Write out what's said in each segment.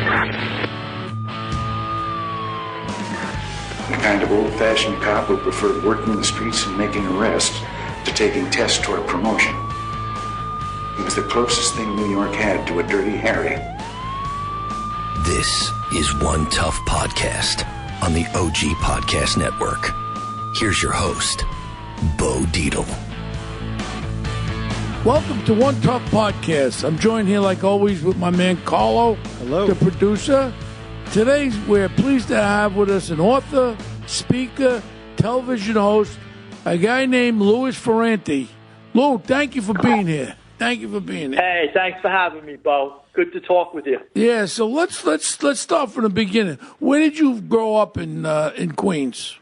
The kind of old-fashioned cop who preferred working the streets and making arrests to taking tests toward promotion. He was the closest thing New York had to a Dirty Harry. This is One Tough Podcast on the OG Podcast Network. Here's your host, Bo Dietl. Welcome to One Tough Podcast. I'm joined here, like always, with my man Carlo, hello, the producer. Today, we're pleased to have with us an author, speaker, television host, a guy named Louis Ferrante. Lou, thank you for being here. Thank you for being here. Hey, thanks for having me, Bo. Good to talk with you. Yeah, so let's start from the beginning. Where did you grow up in Queens?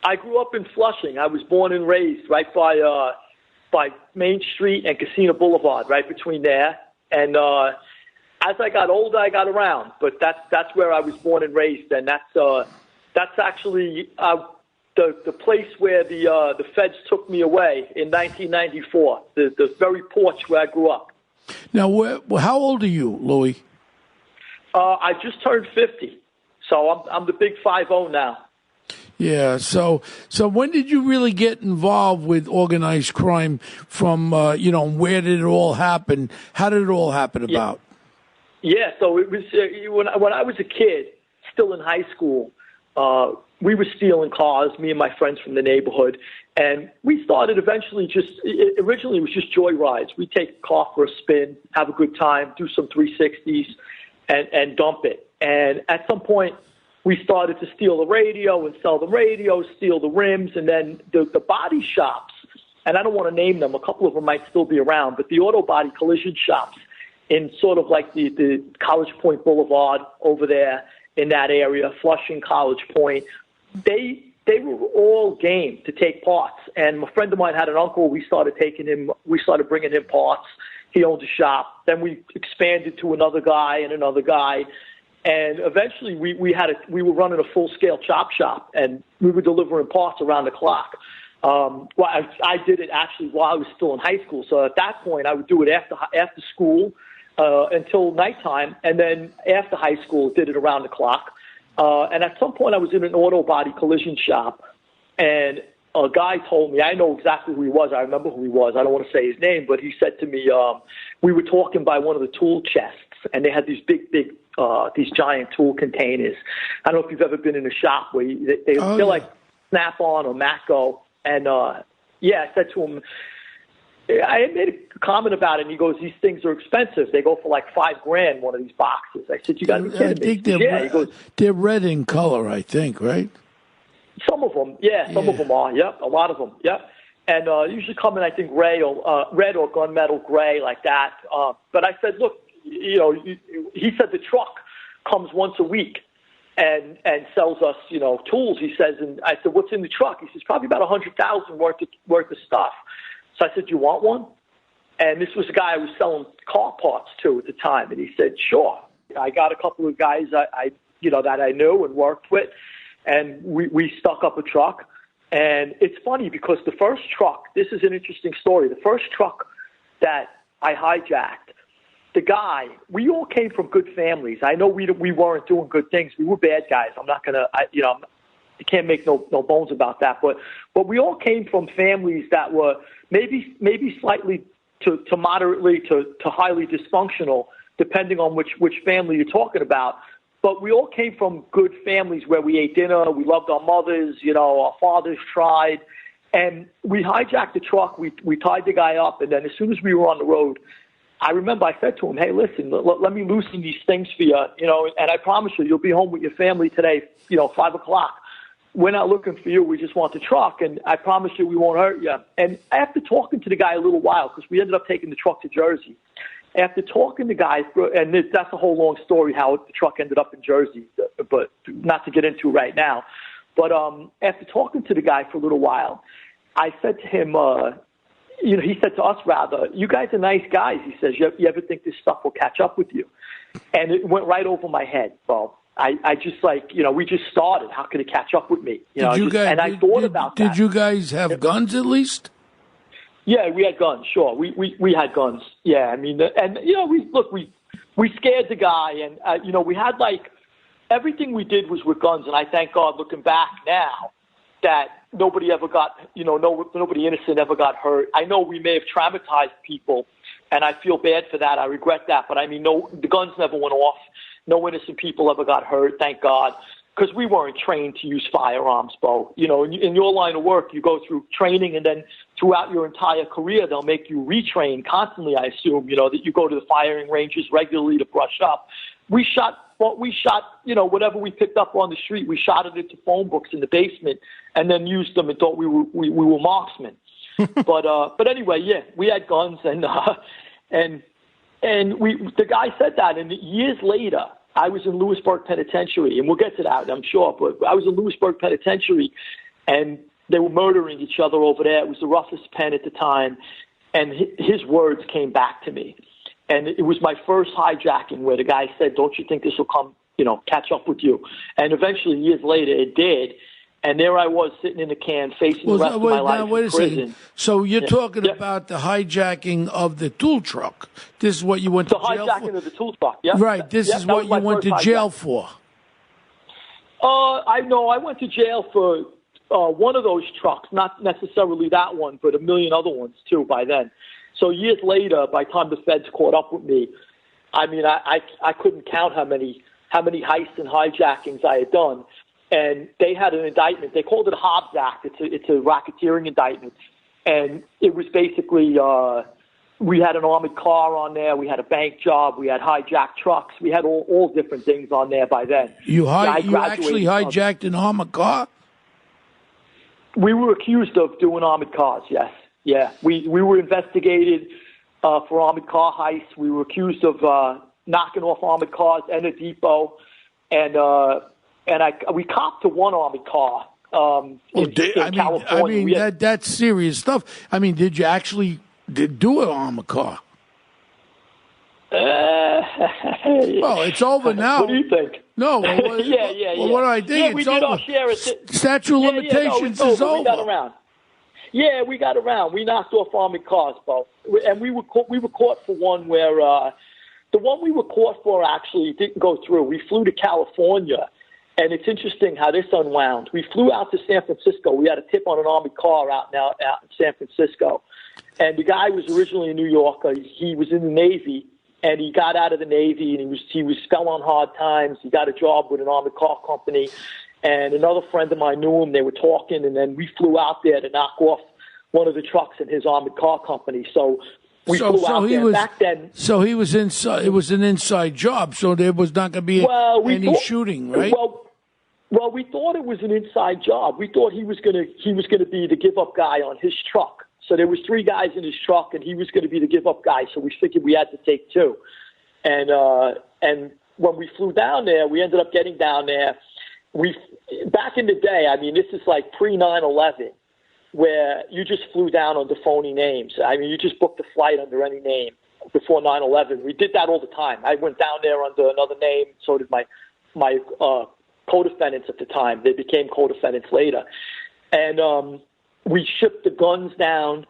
I grew up in Flushing. I was born and raised right by Main Street and Casino Boulevard, right between there. And as I got older, I got around, but that's where I was born and raised, and that's actually the place where the feds took me away in 1994. The very porch where I grew up. Now, how old are you, Louis? I just turned 50, so I'm the big 50 now. Yeah. So when did you really get involved with organized crime? From where did it all happen? How did it all happen about? Yeah. So it was when I was a kid, still in high school. We were stealing cars, me and my friends from the neighborhood, and we started originally it was just joy rides. We'd take a car for a spin, have a good time, do some 360s, and dump it. And at some point, we started to steal the radio and sell the radio, steal the rims, and then the body shops, and I don't want to name them, a couple of them might still be around, but the auto body collision shops in sort of like the College Point Boulevard over there in that area, Flushing, College Point, they were all game to take parts. And a friend of mine had an uncle. We started bringing him parts. He owned a shop. Then we expanded to another guy and another guy. And eventually we were running a full-scale chop shop, and we were delivering parts around the clock. Well, I did it actually while I was still in high school. So at that point, I would do it after school until nighttime, and then after high school, did it around the clock. And at some point, I was in an auto body collision shop, and a guy told me, I know exactly who he was. I remember who he was. I don't want to say his name, but he said to me, we were talking by one of the tool chests, and they had these big, these giant tool containers. I don't know if you've ever been in a shop where they're like Snap-on or Matco. And, I said to him, I had made a comment about it, and he goes, these things are expensive. They go for like $5,000, one of these boxes. I said, you got to be kidding me. He goes, they're red in color, I think, right? Some of them, some of them are, yep, a lot of them, yep. And usually come in, I think, red or gunmetal gray like that. But I said, look, he said the truck comes once a week and sells us, tools, he says. And I said, what's in the truck? He says, probably about $100,000 worth of stuff. So I said, you want one? And this was the guy I was selling car parts to at the time. And he said, sure. I got a couple of guys that I knew and worked with, and we stuck up a truck. And it's funny because the first truck, this is an interesting story. The first truck that I hijacked, the guy, we all came from good families. I know we weren't doing good things. We were bad guys. I'm not going to, you can't make no bones about that. But we all came from families that were maybe slightly to moderately to highly dysfunctional, depending on which family you're talking about. But we all came from good families where we ate dinner, we loved our mothers, our fathers tried. And we hijacked the truck, we tied the guy up, and then as soon as we were on the road, I remember I said to him, hey, listen, let me loosen these things for you, and I promise you'll be home with your family today, 5 o'clock. We're not looking for you. We just want the truck, and I promise you we won't hurt you. And after talking to the guy a little while, because we ended up taking the truck to Jersey, after talking to guys, and that's a whole long story how the truck ended up in Jersey, but not to get into right now. But after talking to the guy for a little while, I said to him, he said to us, rather, you guys are nice guys. He says, you ever think this stuff will catch up with you? And it went right over my head, Bo. I just we just started. How could it catch up with me? I thought about that. Did you guys have guns at least? Yeah, we had guns. Sure, we had guns. Yeah, I mean, and we we scared the guy, and we had everything we did was with guns, and I thank God, looking back now, that nobody ever got, nobody innocent ever got hurt. I know we may have traumatized people, and I feel bad for that. I regret that, but I mean, no, the guns never went off. No innocent people ever got hurt, thank God, because we weren't trained to use firearms, Bo. In your line of work, you go through training, and then throughout your entire career, they'll make you retrain constantly, I assume, that you go to the firing ranges regularly to brush up. We shot, whatever we picked up on the street, we shot it into phone books in the basement and then used them and thought we were marksmen. But anyway, yeah, we had guns, and the guy said that, and years later, I was in Lewisburg Penitentiary, and we'll get to that, I'm sure, but I was in Lewisburg Penitentiary, and they were murdering each other over there. It was the roughest pen at the time, and his words came back to me. And it was my first hijacking where the guy said, don't you think this will come, catch up with you? And eventually, years later, it did. And there I was sitting in the can facing the rest of my life in prison. So you're talking about the hijacking of the tool truck. This is what you went to jail for? The hijacking of the tool truck, yeah. Right, this is what you went to jail for. I know. I went to jail for one of those trucks, not necessarily that one, but a million other ones, too, by then. So years later, by the time the feds caught up with me, I mean, I couldn't count how many heists and hijackings I had done. And they had an indictment. They called it a Hobbs Act. It's a racketeering indictment. And it was basically we had an armored car on there. We had a bank job. We had hijacked trucks. We had all different things on there by then. You actually hijacked an armored car? We were accused of doing armored cars, yes. Yeah, we were investigated for armored car heists. We were accused of knocking off armored cars and a depot, and we copped to one armored car in California. I mean that's serious stuff. I mean, did you actually do an armored car? Well, it's over now. What do you think? No. Well, What do I think? Yeah, we it's did over. our share. Statute of limitations is over. We got around. Yeah, we got around. We knocked off armored cars, Bo. And we were caught for one where the one we were caught for actually didn't go through. We flew to California, and it's interesting how this unwound. We flew out to San Francisco. We had a tip on an armored car out in San Francisco. And the guy was originally a New Yorker. He was in the Navy, and he got out of the Navy, and he was fell on hard times. He got a job with an armored car company. And another friend of mine knew him. They were talking, and then we flew out there to knock off one of the trucks in his armored car company. So we flew out there. Back then, so he was inside. It was an inside job. So there was not going to be any shooting, right? Well, we thought it was an inside job. We thought he was going to be the give up guy on his truck. So there was 3 guys in his truck, and he was going to be the give up guy. So we figured we had to take 2. And when we flew down there, we ended up getting down there. Back in the day, I mean, this is like pre 9/11, where you just flew down under phony names. I mean, you just booked a flight under any name before 9/11. We did that all the time. I went down there under another name. So did my co-defendants at the time. They became co-defendants later, and we shipped the guns down.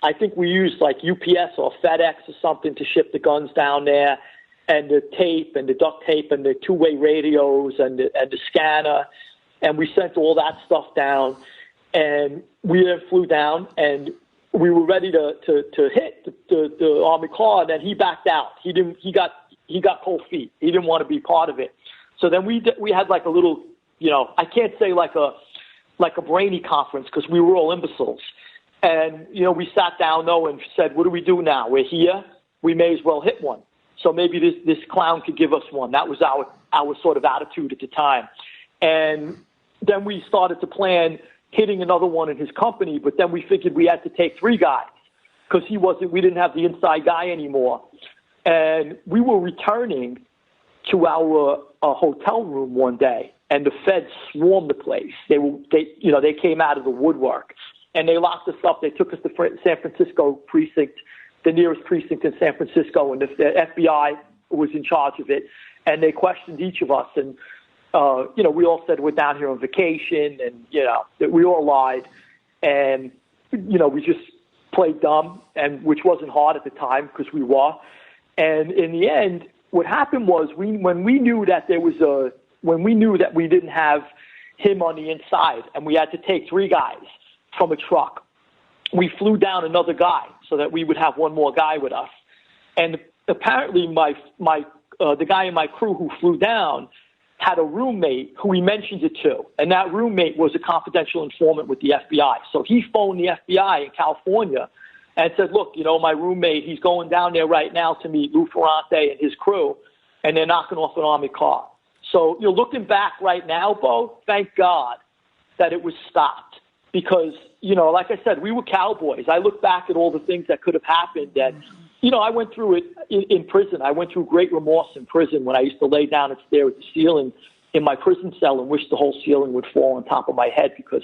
I think we used like UPS or FedEx or something to ship the guns down there. And the tape and the duct tape and the 2-way radios and the scanner. And we sent all that stuff down. And we then flew down, and we were ready to hit the armored car. And then he backed out. He got cold feet. He didn't want to be part of it. So then we had like a little, I can't say like a brainy conference because we were all imbeciles. And, we sat down, though, and said, what do we do now? We're here. We may as well hit one. So maybe this clown could give us one. That was our sort of attitude at the time. And then we started to plan hitting another one in his company, but then we figured we had to take 3 guys because we didn't have the inside guy anymore. And we were returning to our hotel room one day, and the feds swarmed the place. They came out of the woodwork, and they locked us up. They took us to San Francisco precinct, the nearest precinct in San Francisco, and the FBI was in charge of it. And they questioned each of us. And, we all said we're down here on vacation, and, that we all lied. And, we just played dumb, and which wasn't hard at the time because we were. And in the end, what happened was when we knew that we didn't have him on the inside and we had to take 3 guys from a truck, we flew down another guy so that we would have one more guy with us. And apparently the guy in my crew who flew down had a roommate who he mentioned it to, and that roommate was a confidential informant with the FBI. So he phoned the FBI in California and said, look, my roommate, he's going down there right now to meet Lou Ferrante and his crew, and they're knocking off an army car. So you're looking back right now, Bo, thank God that it was stopped because, like I said, we were cowboys. I look back at all the things that could have happened, and I went through it in prison. I went through great remorse in prison when I used to lay down and stare at the ceiling in my prison cell and wish the whole ceiling would fall on top of my head because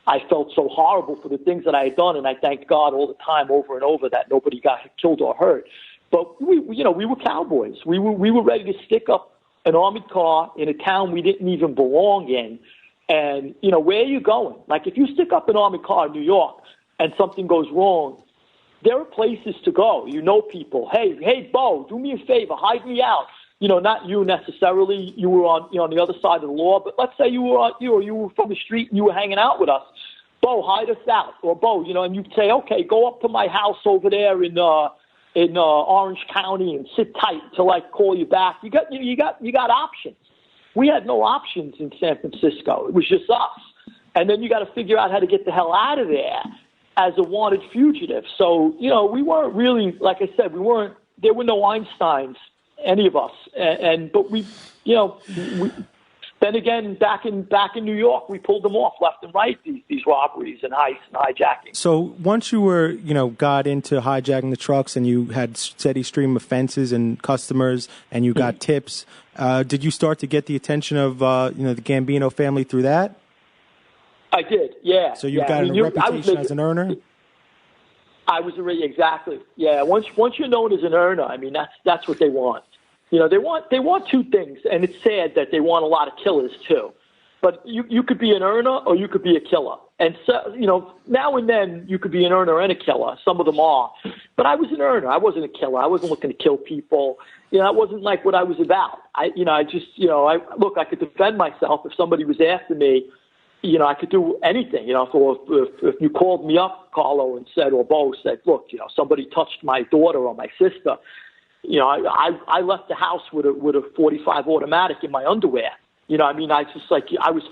I felt so horrible for the things that I had done, and I thanked God all the time over and over that nobody got killed or hurt. But we were cowboys. We were ready to stick up an armored car in a town we didn't even belong in. And, where are you going? Like, if you stick up an armored car in New York and something goes wrong, there are places to go. People. Hey, Bo, do me a favor, hide me out. Not you necessarily. You were on the other side of the law, but let's say you were from the street and you were hanging out with us. Bo, hide us out, or Bo, and you'd say, okay, go up to my house over there in Orange County and sit tight till I call you back. You got options. We had no options in San Francisco. It was just us. And then you got to figure out how to get the hell out of there as a wanted fugitive. So, we weren't really, like I said, there were no Einsteins, any of us. But then again, back in New York, we pulled them off left and right, these robberies and heists and hijacking. So once you were, got into hijacking the trucks and you had steady stream of fences and customers and you got tips, did you start to get the attention of, the Gambino family through that? I did, yeah. So you've got a reputation as an earner? I was already, exactly. Yeah, once you're known as an earner, that's what they want. They want 2 things, and it's sad that they want a lot of killers too. But you could be an earner or you could be a killer. And so, now and then you could be an earner and a killer. Some of them are. But I was an earner. I wasn't a killer. I wasn't looking to kill people. That wasn't like what I was about. I could defend myself if somebody was after me. I could do anything, so if you called me up, Carlo, and said, or Bo said, look, somebody touched my daughter or my sister, I left the house with a .45 automatic in my underwear. I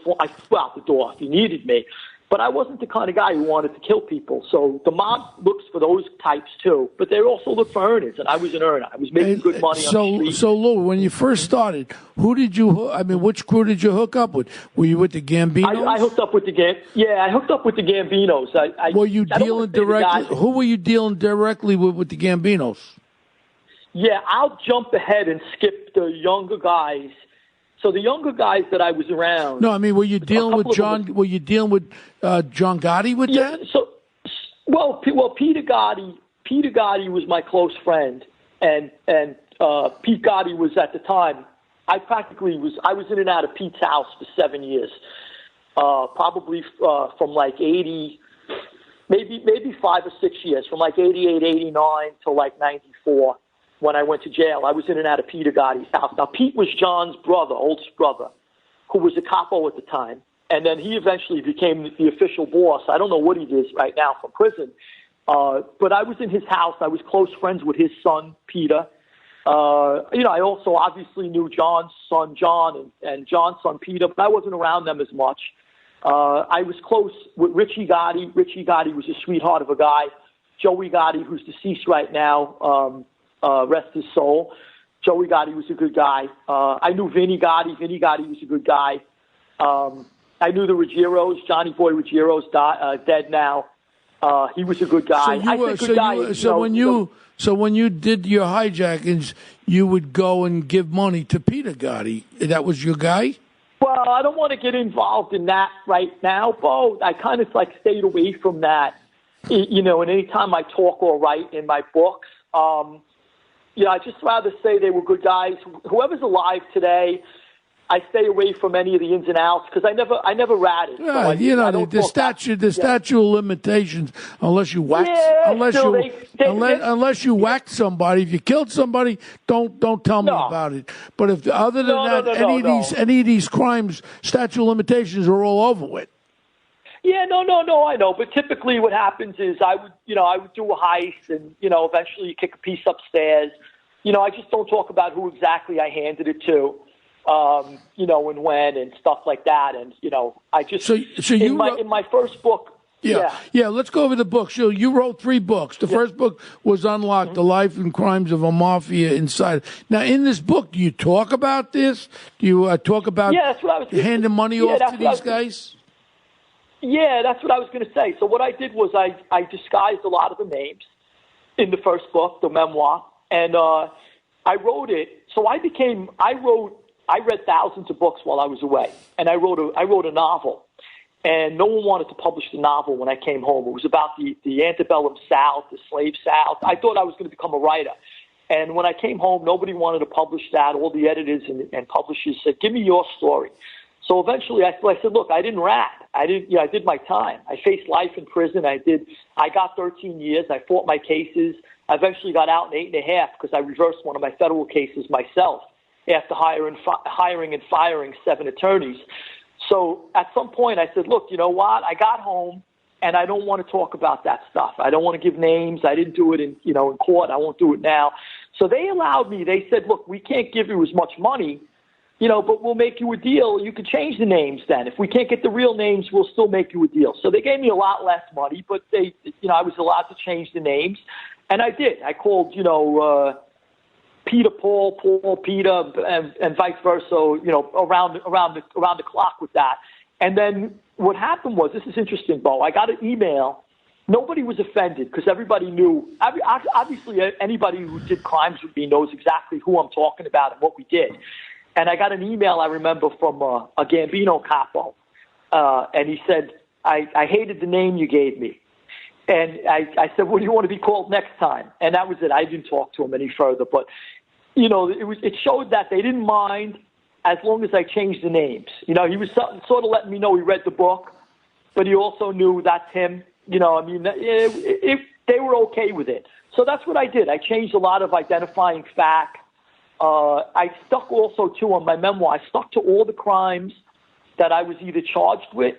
flew out the door if he needed me. But I wasn't the kind of guy who wanted to kill people. So the mob looks for those types too, but they also look for earners, and I was an earner. I was making good money on the street. So Lou, when you first started, which crew did you hook up with? Were you with the Gambinos? I hooked up with the I hooked up with the Gambinos. Were you dealing directly? Who were you dealing directly with the Gambinos? Yeah, I'll jump ahead and skip the younger guys. So the younger guys that I was around. No, were you dealing with John? Were you dealing with John Gotti with that? So, Peter Gotti was my close friend, and Pete Gotti was at the time. I was in and out of Pete's house for 7 years, probably from like 80, maybe 5 or 6 years, from like 88, 89 to like 94. When I went to jail, I was in and out of Peter Gotti's house. Now, Pete was John's brother, oldest brother, who was a capo at the time. And then he eventually became the official boss. I don't know what he is right now from prison. But I was in his house. I was close friends with his son, Peter. I also obviously knew John's son, John, and John's son, Peter, but I wasn't around them as much. I was close with Richie Gotti. Richie Gotti was a sweetheart of a guy. Joey Gotti, who's deceased right now, rest his soul. Joey Gotti was a good guy. I knew Vinny Gotti. Vinny Gotti was a good guy. I knew the Ruggieros. Johnny Boy Ruggiero's dead now. He was a good guy. So when you did your hijackings, you would go and give money to Peter Gotti. That was your guy? Well, I don't want to get involved in that right now, Bo. I kind of stayed away from that. And any time I talk or write in my books, I'd just rather say they were good guys. Whoever's alive today, I stay away from any of the ins and outs because I never ratted. Yeah, so the statute of limitations. Unless you whack, unless you whacked somebody, if you killed somebody, don't tell me about it. But if other than any of these crimes, statute of limitations are all over with. Yeah, no, I know. But typically, what happens is I would do a heist, and eventually you kick a piece upstairs. I just don't talk about who exactly I handed it to. And when and stuff like that. And, I just, in my first book. Yeah. Let's go over the books. You wrote 3 books. The first book was Unlocked, The Life and Crimes of a Mafia Insider. Now, in this book, do you talk about this? Do you talk about that's what I was handing money off to these guys? Yeah, that's what I was going to say. So what I did was I disguised a lot of the names in the first book, the memoir, and I wrote it. So I read thousands of books while I was away, and I wrote a novel, and no one wanted to publish the novel when I came home. It was about the antebellum South, the slave South. I thought I was going to become a writer, and when I came home, nobody wanted to publish that. All the editors and publishers said, "Give me your story." So eventually, I said, "Look, I didn't rat. I did my time. I faced life in prison. I got 13 years. I fought my cases. I eventually got out in 8.5 because I reversed one of my federal cases myself after hiring and firing 7 attorneys. So at some point I said, look, you know what? I got home and I don't want to talk about that stuff. I don't want to give names. I didn't do it in court. I won't do it now. So they allowed me. They said, look, we can't give you as much money, but we'll make you a deal. You can change the names then. If we can't get the real names, we'll still make you a deal. So they gave me a lot less money, but I was allowed to change the names. And I did. I called, Peter, Paul, Peter, and vice versa, around the clock with that. And then what happened was, this is interesting, Bo, I got an email. Nobody was offended because everybody knew. Obviously, anybody who did crimes with me knows exactly who I'm talking about and what we did. And I got an email, I remember, from a Gambino capo. And he said, I hated the name you gave me. And I said, what do you want to be called next time? And that was it. I didn't talk to him any further. But, it showed that they didn't mind as long as I changed the names. He was sort of letting me know he read the book, but he also knew that's him. They were okay with it. So that's what I did. I changed a lot of identifying facts. I stuck also, too, on my memoir, I stuck to all the crimes that I was either charged with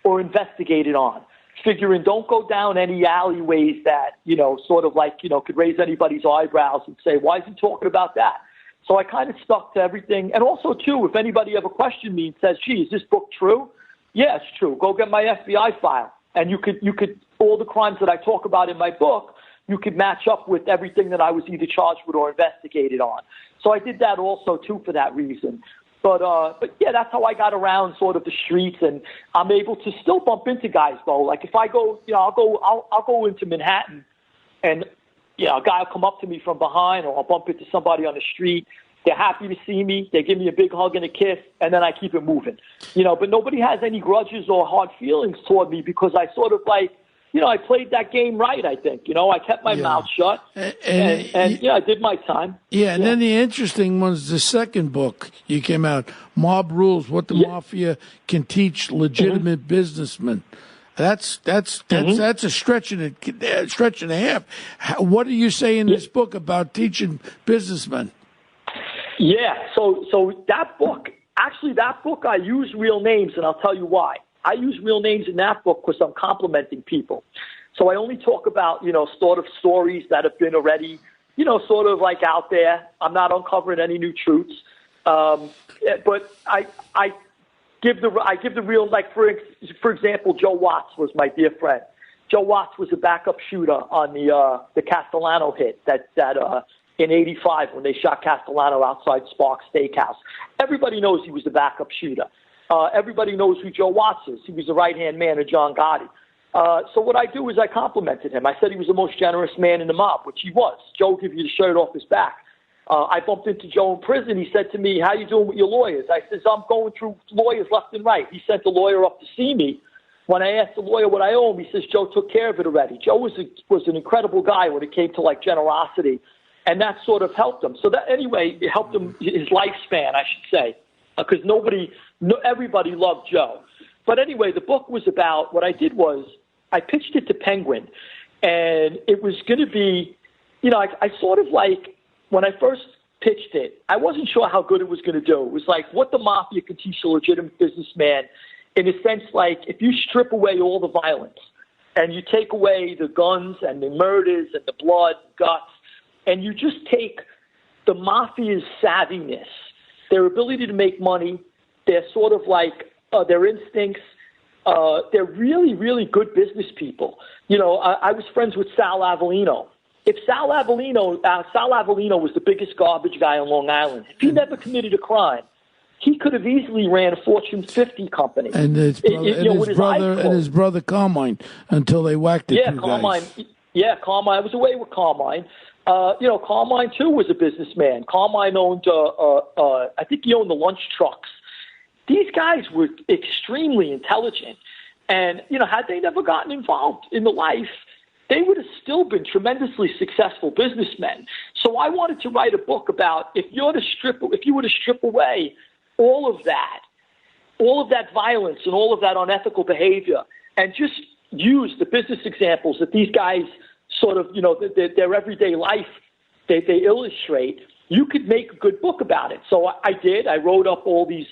or investigated on. Figuring don't go down any alleyways that, could raise anybody's eyebrows and say, why is he talking about that? So I kind of stuck to everything. And also, too, if anybody ever questioned me and says, gee, is this book true? Yeah, it's true. Go get my FBI file. And you could all the crimes that I talk about in my book, you could match up with everything that I was either charged with or investigated on. So I did that also, too, for that reason. But yeah, that's how I got around sort of the streets, and I'm able to still bump into guys, though. Like if I go, I'll go into Manhattan, and a guy will come up to me from behind, or I'll bump into somebody on the street. They're happy to see me. They give me a big hug and a kiss, and then I keep it moving. But nobody has any grudges or hard feelings toward me because I sort of I played that game right, I think. I kept my mouth shut, and I did my time. Yeah, and then the interesting one's the second book you came out, Mob Rules, What the Mafia Can Teach Legitimate Businessmen. That's a stretch and a half. What do you say in this book about teaching businessmen? Yeah, so that book, I use real names, and I'll tell you why. I use real names in that book because I'm complimenting people. So I only talk about, sort of stories that have been already, sort of like out there. I'm not uncovering any new truths. But I give the real, like, for example, Joe Watts was my dear friend. Joe Watts was a backup shooter on the Castellano hit that in 85 when they shot Castellano outside Sparks Steakhouse. Everybody knows he was the backup shooter. Everybody knows who Joe Watts is. He was the right-hand man of John Gotti. So what I do is I complimented him. I said he was the most generous man in the mob, which he was. Joe gave you the shirt off his back. I bumped into Joe in prison. He said to me, how you doing with your lawyers? I said, I'm going through lawyers left and right. He sent a lawyer up to see me. When I asked the lawyer what I owe him, he says, Joe took care of it already. Joe was an incredible guy when it came to, generosity, and that sort of helped him. So that, anyway, it helped him, his lifespan, I should say. because everybody loved Joe. But anyway, the book was about, what I did was I pitched it to Penguin, and it was going to be, I sort of like, when I first pitched it, I wasn't sure how good it was going to do. It was like what the mafia could teach a legitimate businessman, in a sense, like if you strip away all the violence and you take away the guns and the murders and the blood, guts, and you just take the mafia's savviness, their ability to make money, their sort of like their instincts, they're really, really good business people. I was friends with Sal Avellino. If Sal Avellino was the biggest garbage guy on Long Island. If he never committed a crime, he could have easily ran a Fortune 50 company. And his brother Carmine, until they whacked it. Yeah, Carmine. Guys. Yeah, Carmine. I was away with Carmine. Carmine too was a businessman. Carmine owned, I think he owned the lunch trucks. These guys were extremely intelligent, and had they never gotten involved in the life, they would have still been tremendously successful businessmen. So I wanted to write a book about if you were to strip away all of that violence and all of that unethical behavior, and just use the business examples that these guys sort of, their everyday life they illustrate, you could make a good book about it. So I did. I wrote up all these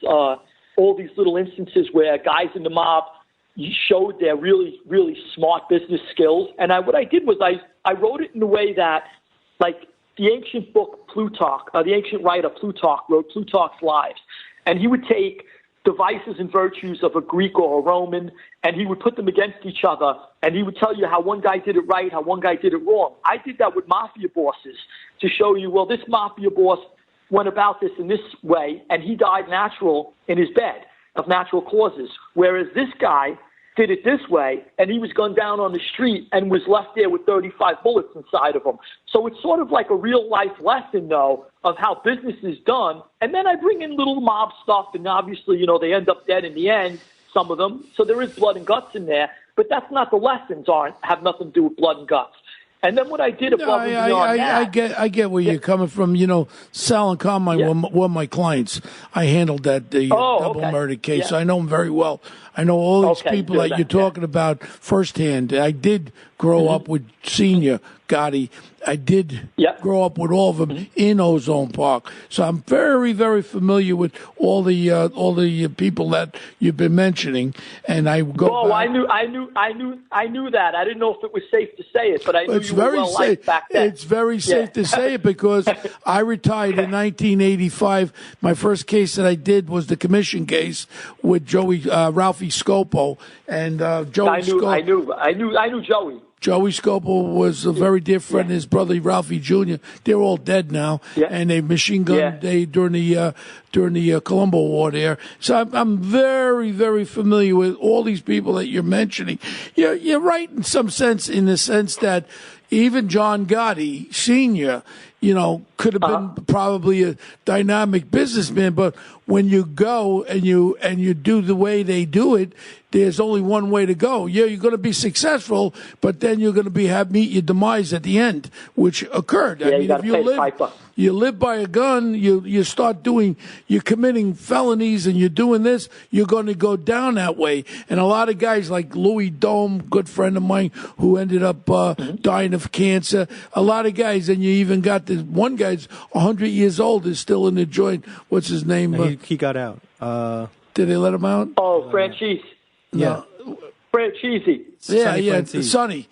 little instances where guys in the mob showed their really, really smart business skills. And what I did was I wrote it in a way that, like the ancient book Plutarch, the ancient writer Plutarch wrote Plutarch's Lives. And he would take the vices and virtues of a Greek or a Roman, and he would put them against each other, and he would tell you how one guy did it right, how one guy did it wrong. I did that with mafia bosses to show you, well, this mafia boss went about this in this way, and he died natural in his bed of natural causes, whereas this guy did it this way, and he was gunned down on the street and was left there with 35 bullets inside of him. So it's sort of like a real-life lesson, though, of how business is done. And then I bring in little mob stuff, and obviously, they end up dead in the end, some of them. So there is blood and guts in there, but that's not the lessons have nothing to do with blood and guts. And then what I did above and beyond that. I get where you're coming from. Sal and Carmine were my clients. I handled that double murder case. So I know them very well. I know all these people that you're talking about firsthand. I did grow up with Senior Gotti. I did grow up with all of them in Ozone Park. So I'm very, very familiar with all the people that you've been mentioning. And I go. Oh, I knew that. I didn't know if it was safe to say it, but I knew you were well liked back then. It's very safe to say it because I retired in 1985. My first case that I did was the commission case with Ralphie Scopo, and Joey. I knew Joey. Joey Scopo was a very dear friend. His brother Ralphie Jr. They're all dead now, and they machine gunned during the Colombo War there. So I'm very, very familiar with all these people that you're mentioning. You're right in some sense, in the sense that even John Gotti Sr., could have been probably a dynamic businessman, but when you go and you do the way they do it, there's only one way to go. Yeah, you're going to be successful, but then you're going to meet your demise at the end, which occurred. I mean, if you live by a gun, you're committing felonies and you're doing this, you're going to go down that way. And a lot of guys like Louis Dome, good friend of mine, who ended up dying of cancer. A lot of guys, and you even got this one guy's 100 years old, is still in the joint. What's his name? He got out. Did they let him out? Oh, Franchise. Yeah. Franchise. Yeah, Sonny.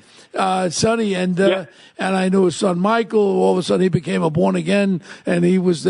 Sonny, and I knew his son Michael. All of a sudden, he became a born again, and he was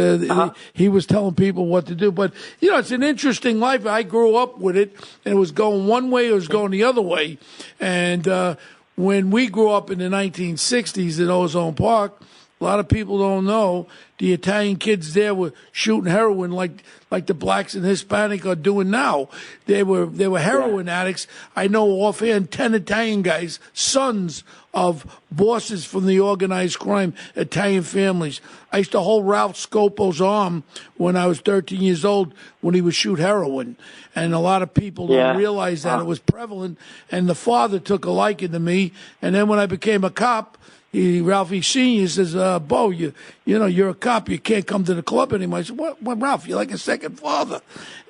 he was telling people what to do. But it's an interesting life. I grew up with it, and it was going one way, it was going the other way. And when we grew up in the 1960s in Ozone Park, a lot of people don't know the Italian kids there were shooting heroin like the blacks and Hispanic are doing now. They were heroin addicts. I know offhand 10 Italian guys, sons of bosses from the organized crime, Italian families. I used to hold Ralph Scopo's arm when I was 13 years old when he would shoot heroin. And a lot of people don't realize that it was prevalent. And the father took a liking to me. And then when I became a cop, Ralphie Senior says, Bo, you know, you're a cop. You can't come to the club anymore. I said, what, Ralph? You're like a second father.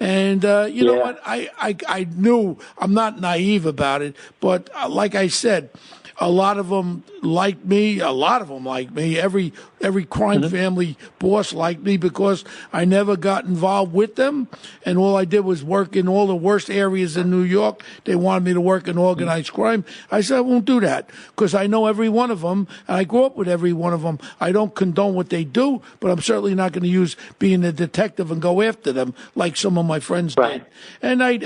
And you know what? I knew I'm not naive about it, but like I said, a lot of them like me. A lot of them like me. Every crime family boss liked me because I never got involved with them, and all I did was work in all the worst areas in New York. They wanted me to work in organized crime. I said I won't do that because I know every one of them, and I grew up with every one of them. I don't condone what they do, but I'm certainly not going to use being a detective and go after them like some of my friends did. And I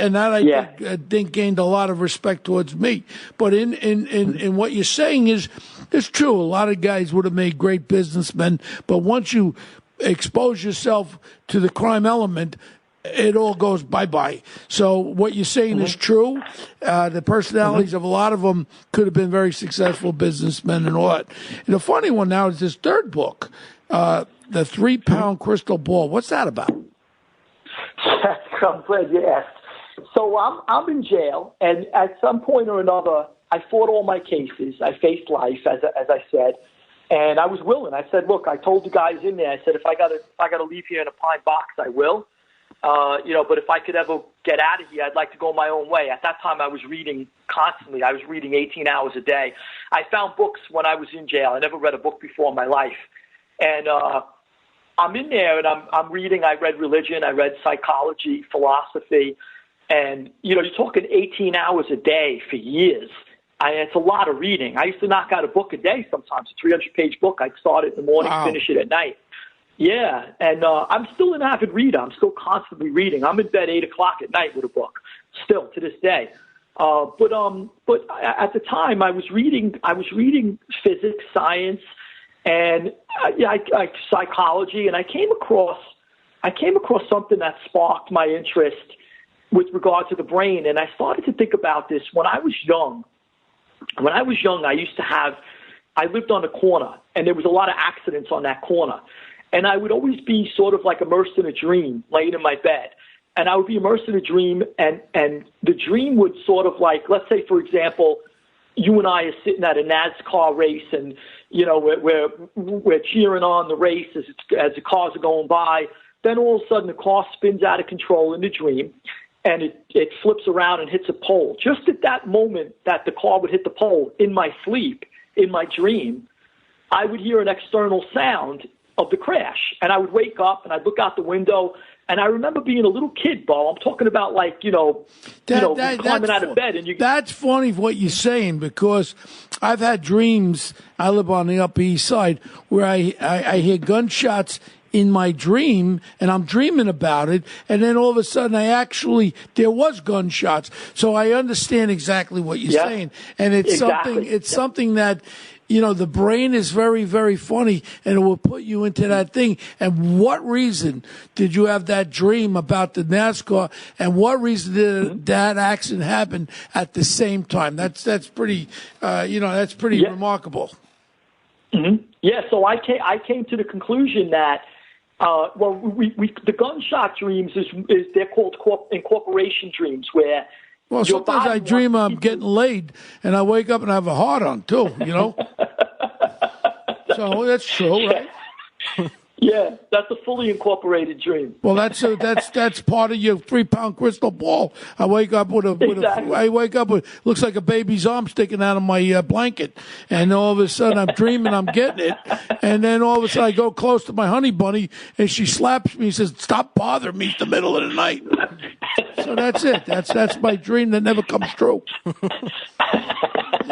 think gained a lot of respect towards me. But in what you're saying is, it's true. A lot of guys would have made great businessmen, but once you expose yourself to the crime element, it all goes bye-bye. So what you're saying is true. The personalities of a lot of them could have been very successful businessmen and all that. And the funny one now is this third book, The 3-Pound Crystal Ball. What's that about? I'm glad you asked. So I'm in jail, and at some point or another, I fought all my cases. I faced life, as I said, and I was willing. I said, look, I told the guys in there, I said, if I got to leave here in a pine box, I will. But if I could ever get out of here, I'd like to go my own way. At that time, I was reading constantly. I was reading 18 hours a day. I found books when I was in jail. I never read a book before in my life. And I'm in there, and I'm reading. I read religion. I read psychology, philosophy. And, you're talking 18 hours a day for years. It's a lot of reading. I used to knock out a book a day sometimes, a 300-page book. I'd start it in the morning, finish it at night. Yeah, and I'm still an avid reader. I'm still constantly reading. I'm in bed 8 o'clock at night with a book, still to this day. But at the time, I was reading physics, science, and psychology, and I came across something that sparked my interest with regard to the brain, and I started to think about this when I was young. When I was young, I lived on a corner, and there was a lot of accidents on that corner. And I would always be sort of like immersed in a dream, laying in my bed. And I would be immersed in a dream, and the dream would sort of like, let's say, for example, you and I are sitting at a NASCAR race, and, we're cheering on the race as the cars are going by. Then all of a sudden, the car spins out of control in the dream, and it flips around and hits a pole. Just at that moment that the car would hit the pole, in my sleep, in my dream, I would hear an external sound of the crash. And I would wake up, and I'd look out the window, and I remember being a little kid, Bo. I'm talking about climbing out of bed. That's funny what you're saying, because I've had dreams. I live on the Upper East Side where I hear gunshots in my dream, and I'm dreaming about it, and then all of a sudden there was gunshots. So I understand exactly what you're saying. And it's something that, the brain is very, very funny, and it will put you into that thing. And what reason did you have that dream about the NASCAR, and what reason did that accident happen at the same time? That's pretty, that's pretty remarkable. Mm-hmm. Yeah, so I came to the conclusion that the gunshot dreams is they're called incorporation dreams, where sometimes I dream I'm getting laid, and I wake up and I have a heart on too. So that's true, right? Yeah, that's a fully incorporated dream. Well, that's part of your 3-pound crystal ball. I wake up with looks like a baby's arm sticking out of my blanket, and all of a sudden I'm dreaming I'm getting it, and then all of a sudden I go close to my honey bunny, and she slaps me and says, "Stop bothering me! It's the middle of the night." So that's it. That's my dream that never comes true.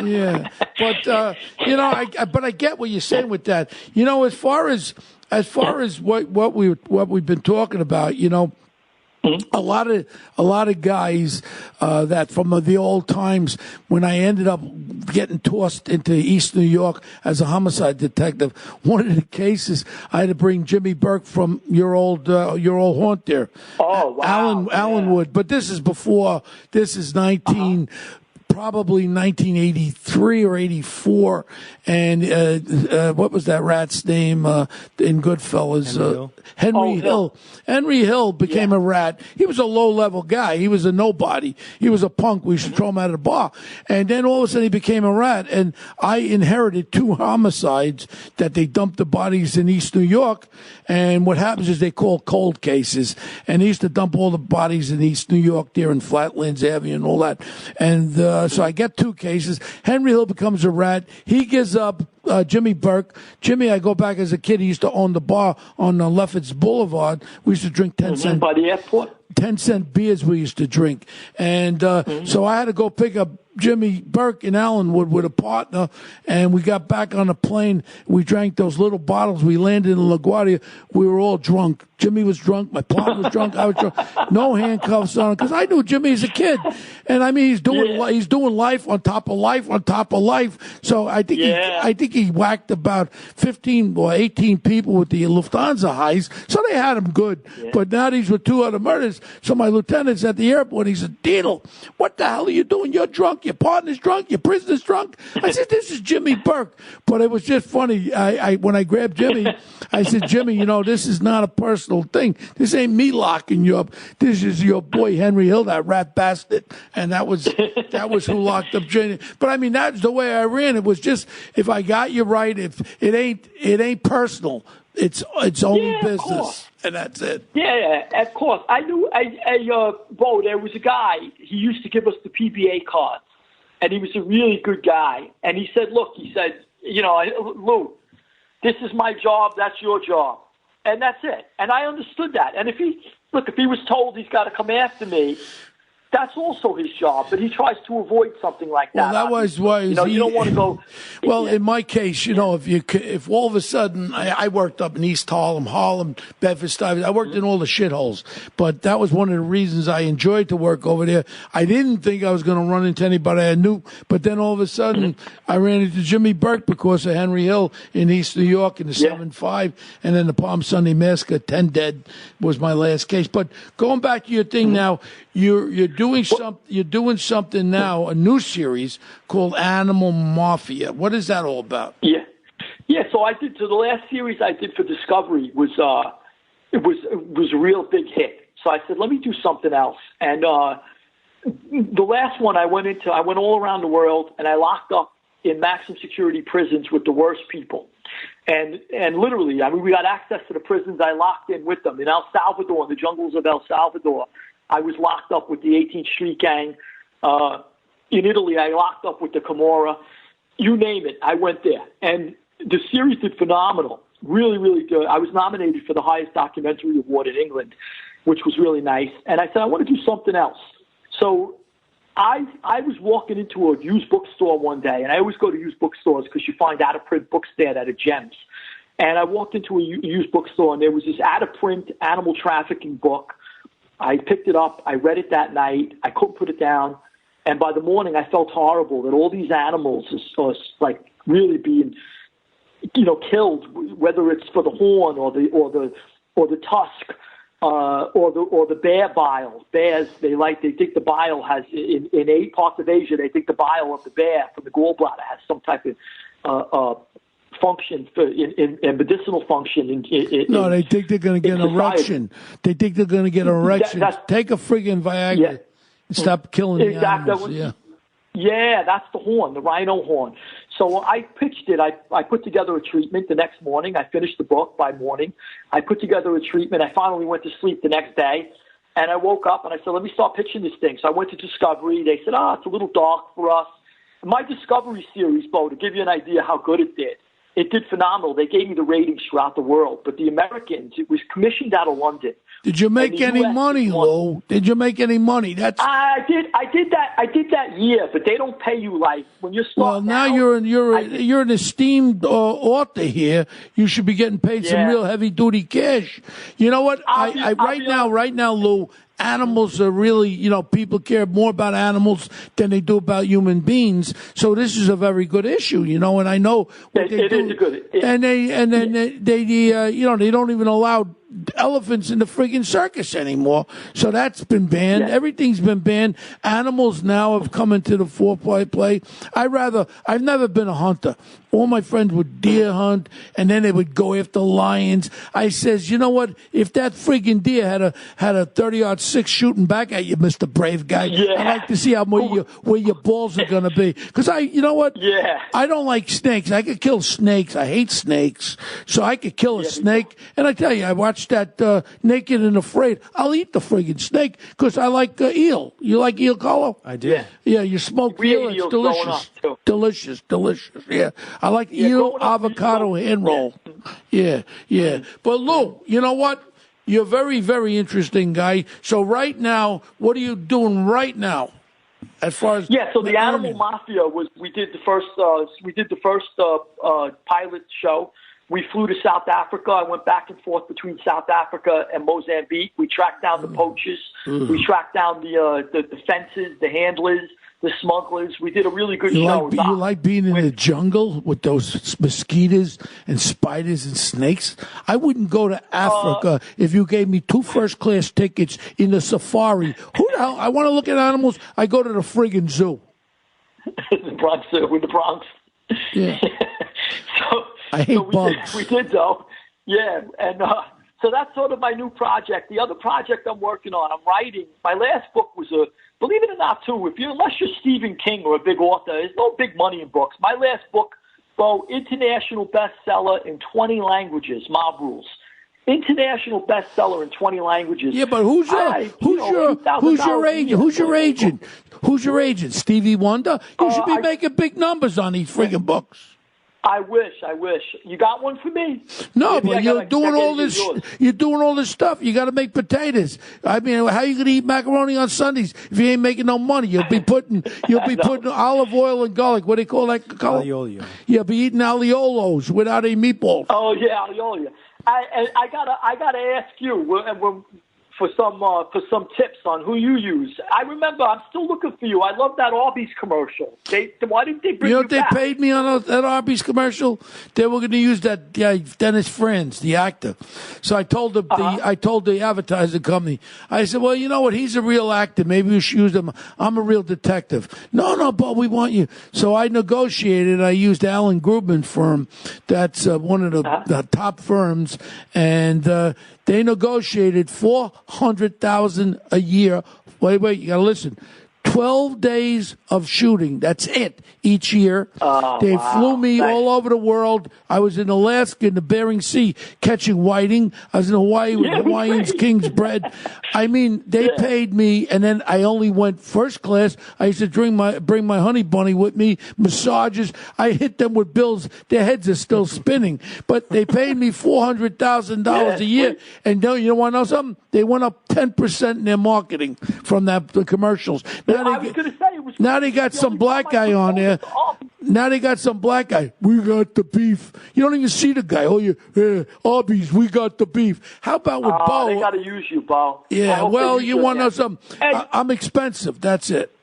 Yeah, but but I get what you're saying with that. As far as what we've been talking about, a lot of guys that from the old times, when I ended up getting tossed into East New York as a homicide detective, one of the cases I had to bring Jimmy Burke from your old haunt there. Oh, wow. Allenwood. But this is before. This is 19. probably 1983 or 84. And what was that rat's name in Goodfellas? Henry Hill. Henry Hill became a rat. He was a low-level guy. He was a nobody. He was a punk. We used to throw him out of the bar. And then all of a sudden he became a rat. And I inherited 2 homicides that they dumped the bodies in East New York. And what happens is they call cold cases. And they used to dump all the bodies in East New York there in Flatlands Avenue and all that. And so I get 2 cases. Henry Hill becomes a rat. He gives up Jimmy Burke. Jimmy, I go back as a kid. He used to own the bar on Lefferts Boulevard. We used to drink 10-cent. By the airport? 10-cent beers we used to drink. And so I had to go pick up Jimmy Burke in Allenwood with a partner, and we got back on a plane. We drank those little bottles. We landed in LaGuardia. We were all drunk. Jimmy was drunk. My partner was drunk. I was drunk. No handcuffs on him because I knew Jimmy as a kid. And I mean, he's doing life on top of life on top of life. So I think he whacked about 15 or 18 people with the Lufthansa heist. So they had him good. Yeah. But now these were 2 other murders. So my lieutenant's at the airport. He said, Dino, what the hell are you doing? You're drunk. Your partner's drunk. Your prisoner's drunk. I said, this is Jimmy Burke. But it was just funny. I when I grabbed Jimmy, I said, Jimmy, you know, this is not a personal thing. This ain't me locking you up. This is your boy Henry Hill, that rat bastard. And that was who locked up Jimmy. But I mean, that's the way I ran. It was just, if I got you right, if it ain't personal. It's only business, and that's it. Yeah, of course. I knew, Bo, there was a guy, he used to give us the PBA cards, and he was a really good guy. And he said, look, you know, Lou, this is my job, that's your job. And that's it. And I understood that. And if he was told he's got to come after me, that's also his job, but he tries to avoid something like that. Well, that was why you don't want to go. Well, in my case, you know, if all of a sudden I worked up in East Harlem, Bedford-Stuyvesant, I worked in all the shitholes, but that was one of the reasons I enjoyed to work over there. I didn't think I was going to run into anybody I knew, but then all of a sudden I ran into Jimmy Burke because of Henry Hill in East New York in the 7-5, and then the Palm Sunday Massacre, 10 dead was my last case. But going back to your thing now, you're doing something now, a new series called Animal Mafia. What is that all about? Yeah. So the last series I did for Discovery was a real big hit. So I said, let me do something else. And the last one I went all around the world, and I locked up in maximum security prisons with the worst people. And literally, I mean, we got access to the prisons. I locked in with them in El Salvador, in the jungles of El Salvador. I was locked up with the 18th Street Gang. In Italy, I locked up with the Camorra. You name it, I went there. And the series did phenomenal. Really, really good. I was nominated for the highest documentary award in England, which was really nice. And I said, I want to do something else. So I was walking into a used bookstore one day, and I always go to used bookstores because you find out-of-print books there that are gems. And I walked into a used bookstore, and there was this out-of-print animal trafficking book. I picked it up. I read it that night. I couldn't put it down. And by the morning, I felt horrible that all these animals are like really being, you know, killed, whether it's for the horn or the tusk or the bear bile. Bears, they think the bile has in 8 parts of Asia. They think the bile of the bear from the gallbladder has some type of function in medicinal function. No, they think they're going to get an erection. They think they're going to get an erection. Take a friggin' Viagra and stop killing the animals. Yeah, that's the horn, the rhino horn. So I pitched it. I put together a treatment the next morning. I finished the book by morning. I put together a treatment. I finally went to sleep the next day. And I woke up and I said, let me start pitching this thing. So I went to Discovery. They said, it's a little dark for us. My Discovery series, Bo, to give you an idea how good it did, it did phenomenal. They gave me the ratings throughout the world. But the Americans, it was commissioned out of London. Did you make any money, Lou? Did you make any money? I did that year, but they don't pay you like when you're starting. Well, now you're an esteemed author here. You should be getting paid some real heavy duty cash. You know what? Right now, Lou. Animals are really, you know, people care more about animals than they do about human beings. So this is a very good issue, you know. And I know what they do. Is good. They don't even allow elephants in the friggin' circus anymore. So that's been banned. Yeah. Everything's been banned. Animals now have come into the foreplay. I've never been a hunter. All my friends would deer hunt, and then they would go after lions. I says, you know what? If that friggin' deer had a 30-06 shooting back at you, Mr. Brave Guy, I'd like to see where your balls are gonna be. Because you know what? Yeah. I don't like snakes. I could kill snakes. I hate snakes, so I could kill a snake. And I tell you, I watched that Naked and Afraid. I'll eat the friggin' snake because I like eel. You like eel, Carlo? I do. Yeah, you smoke eel. It's delicious. Delicious. Yeah. I like eel avocado hand roll. Yeah. But Lou, you know what? You're a very, very interesting guy. So right now, what are you doing right now? As far as so the Animal Mafia we did the first pilot show. We flew to South Africa. I went back and forth between South Africa and Mozambique. We tracked down the poachers. We tracked down the fences, the handlers, the smugglers. We did a really good show. You like being in the jungle with those mosquitoes and spiders and snakes? I wouldn't go to Africa if you gave me 2 first-class tickets in the safari. Who the hell? I want to look at animals. I go to the friggin' zoo. The Bronx Zoo, with the Bronx. Yeah. I hate bugs. We did, though. Yeah, and so that's sort of my new project. The other project I'm working on, I'm writing. My last book was believe it or not, too, unless you're Stephen King or a big author, there's no big money in books. My last book, Bo, international bestseller in 20 languages, Mob Rules. International bestseller in 20 languages. Yeah, but who's your agent? Who's your agent? Who's your agent? Stevie Wonder? You should be making big numbers on these friggin' books. I wish. You got one for me? No, Maybe but you're doing all this. You're doing all this stuff. You got to make potatoes. I mean, how are you going to eat macaroni on Sundays if you ain't making no money? You'll be putting olive oil and garlic. What do they call that? Aliolio. You'll be eating aliolos without any meatballs. Oh yeah, aliolio. I gotta ask you for some tips on who you use. I remember I'm still looking for you. I love that Arby's commercial. Why didn't they bring you back? You know what they paid me on that Arby's commercial? They were going to use that Dennis Franz, the actor. So I told the advertising company, I said, well, you know what? He's a real actor. Maybe we should use him. I'm a real detective. No, but we want you. So I negotiated. I used Alan Grubman firm. That's one of the top firms, and they negotiated $400,000 a year. Wait, you gotta listen. 12 days of shooting. That's it. Each year. They flew me all over the world. I was in Alaska in the Bering Sea catching whiting. I was in Hawaii with Hawaiian's King's bread. I mean, they paid me, and then I only went first class. I used to bring my honey bunny with me, massages. I hit them with bills. Their heads are still spinning. But they paid me $400,000 a year. And you want to know something? They went up 10% in their marketing from the commercials. Now they got some black guy on there. Now they got some black guy. We got the beef. You don't even see the guy. Arby's, we got the beef. How about with Bo? They got to use you, Bo. Yeah, well, you want to know something? Hey, I'm expensive. That's it.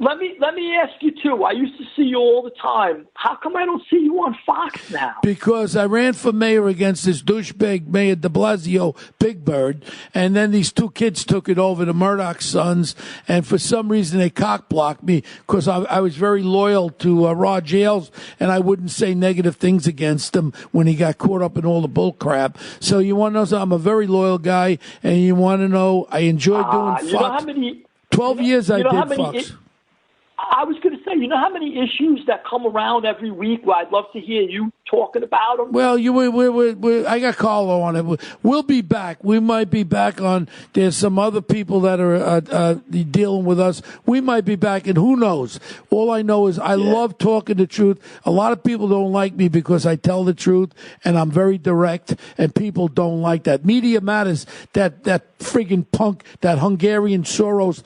Let me ask you, too. I used to see you all the time. How come I don't see you on Fox now? Because I ran for mayor against this douchebag Mayor de Blasio, Big Bird, and then these 2 kids took it over, the Murdoch sons, and for some reason they cock-blocked me because I was very loyal to Rod Ailes, and I wouldn't say negative things against him when he got caught up in all the bull crap. So you want to know something? I'm a very loyal guy, and you want to know I enjoy doing Fox. You know how many, 12 years I did Fox. I was going to say, you know how many issues that come around every week where I'd love to hear you talking about them? Well, I got Carlo on it. We'll be back. We might be back on. There's some other people that are dealing with us. We might be back, and who knows? All I know is I love talking the truth. A lot of people don't like me because I tell the truth, and I'm very direct, and people don't like that. Media Matters, that friggin' punk, that Hungarian Soros,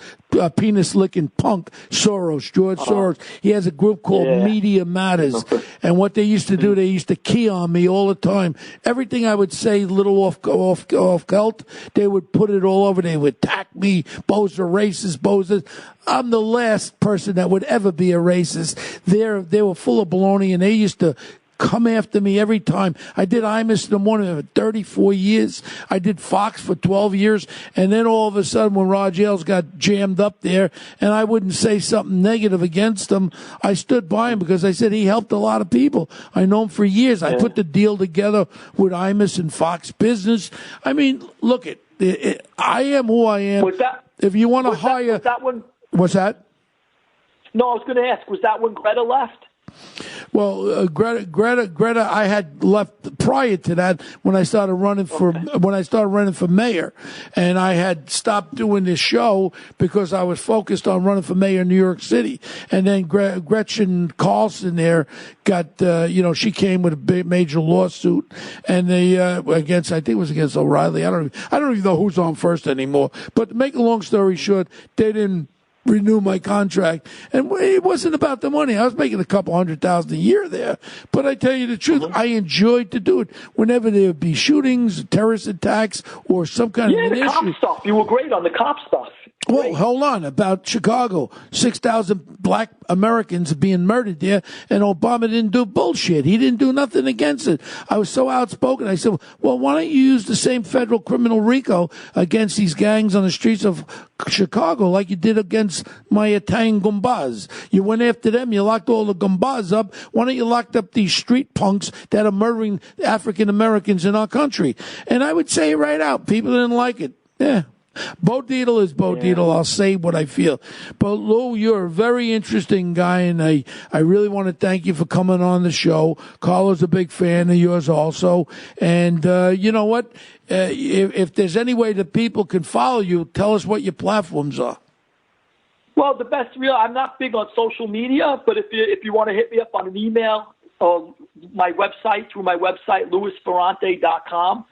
penis-licking punk George Soros. He has a group called Media Matters. And what they used to do, they used to key on me all the time. Everything I would say, a little off cult, they would put it all over. They would attack me. Bo's a racist. I'm the last person that would ever be a racist. They were full of baloney, and they used to come after me every time. I did Imus in the morning for 34 years. I did Fox for 12 years. And then all of a sudden when Roger Ailes got jammed up there and I wouldn't say something negative against him, I stood by him because I said he helped a lot of people. I know him for years. I put the deal together with Imus and Fox Business. I mean, look, I am who I am. If you want to hire... Was that one? What's that? No, I was going to ask, was that when Greta left? Well, Greta, I had left prior to that when I started running for mayor, and I had stopped doing this show because I was focused on running for mayor in New York City. And then Gretchen Carlson there got, she came with a big major lawsuit, and they I think it was against O'Reilly. I don't even know who's on first anymore. But to make a long story short, they didn't renew my contract, and it wasn't about the money. I was making a couple $100,000 a year there, but I tell you the truth, I enjoyed to do it. Whenever there would be shootings, terrorist attacks, or some kind of an issue. Yeah, the cop stuff. You were great on the cop stuff. Well, hold on. About Chicago, 6,000 black Americans being murdered there, and Obama didn't do bullshit. He didn't do nothing against it. I was so outspoken. I said, well, why don't you use the same federal criminal RICO against these gangs on the streets of Chicago like you did against my Italian Gumbaz? You went after them. You locked all the Gumbaz up. Why don't you lock up these street punks that are murdering African Americans in our country? And I would say right out, people didn't like it. Yeah. Bo Dietl is Bo Dietl. I'll say what I feel. But Lou, you're a very interesting guy, and I really want to thank you for coming on the show. Carlo's a big fan of yours also. And you know what? If there's any way that people can follow you, tell us what your platforms are. Well, I'm not big on social media, but if you want to hit me up on an email or my website, through my website, louisferrante.com.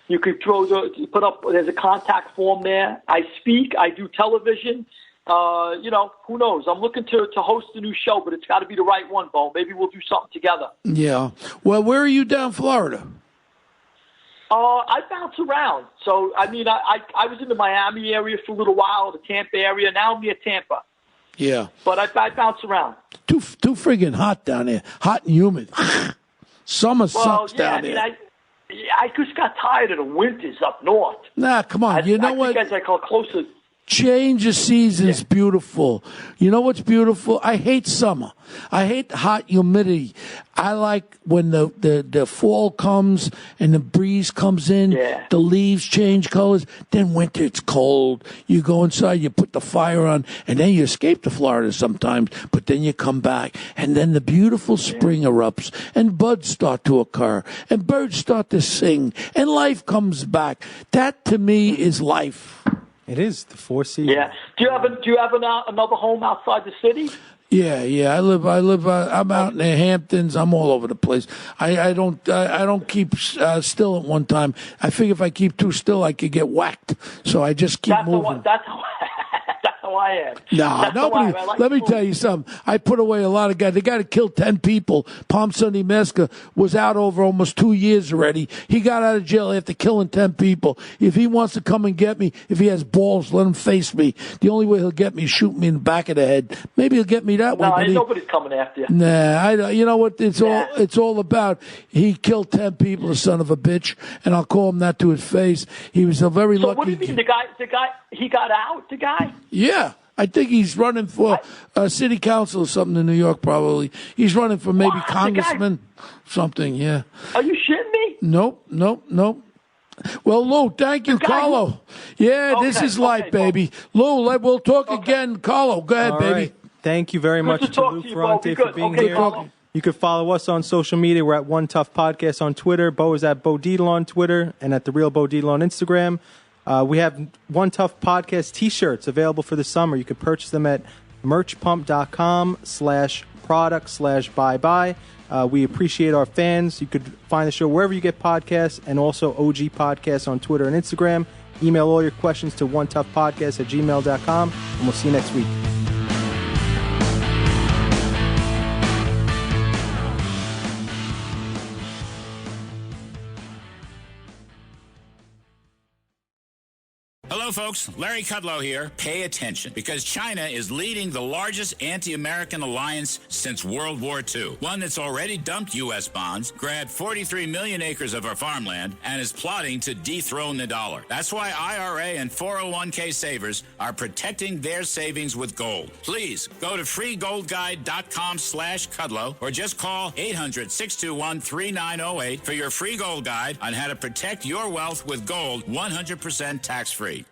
You could there's a contact form there. I speak, I do television. Who knows? I'm looking to host a new show, but it's got to be the right one, Bo. Maybe we'll do something together. Yeah. Well, where are you down Florida? I bounce around. So, I mean, I was in the Miami area for a little while, the Tampa area. Now I'm near Tampa. Yeah. But I bounce around. Too friggin' hot down there. Hot and humid. Summer sucks down there. I just got tired of the winters up north. Nah, come on. You know what? I call closer. Change of season's beautiful. You know what's beautiful? I hate summer. I hate hot humidity. I like when the fall comes and the breeze comes in, the leaves change colors. Then winter, it's cold. You go inside, you put the fire on, and then you escape to Florida sometimes, but then you come back. And then the beautiful spring erupts, and buds start to occur, and birds start to sing, and life comes back. That, to me, is life. It is the Four Seasons. Yeah. Do you have another home outside the city? Yeah. I'm out in the Hamptons. I'm all over the place. I don't keep still at one time. I figure if I keep too still, I could get whacked. So I just keep moving. That's how I am. No, nobody. Let me tell you something. I put away a lot of guys. The guy that killed 10 people, Palm Sunday Massacre, was out over almost 2 years already. He got out of jail after killing 10 people. If he wants to come and get me, if he has balls, let him face me. The only way he'll get me is shoot me in the back of the head. Maybe he'll get me that way. No, nobody's coming after you. Nah, you know what? It's all about. He killed 10 people, the son of a bitch, and I'll call him that to his face. He was a very lucky. So what do you mean? The guy, he got out. The guy. Yeah. I think he's running for city council or something in New York, probably. He's running for maybe congressman, something, yeah. Are you shitting me? Nope. Well, Lou, thank you, Carlo. This is life, baby. Lou, we'll talk again. Carlo, go ahead, baby. Right. Thank you very much to Lou Ferrante for being here. Carlo. You can follow us on social media. We're at One Tough Podcast on Twitter. Bo is at Bo Dietl on Twitter and at The Real Bo Dietl on Instagram. We have One Tough Podcast T-shirts available for the summer. You can purchase them at merchpump.com/product/buy. We appreciate our fans. You could find the show wherever you get podcasts and also OG Podcasts on Twitter and Instagram. Email all your questions to onetoughpodcast@gmail.com, and we'll see you next week. Hello, folks. Larry Kudlow here. Pay attention, because China is leading the largest anti-American alliance since World War II. One that's already dumped U.S. bonds, grabbed 43 million acres of our farmland, and is plotting to dethrone the dollar. That's why IRA and 401k savers are protecting their savings with gold. Please go to freegoldguide.com/Kudlow or just call 800-621-3908 for your free gold guide on how to protect your wealth with gold 100% tax-free.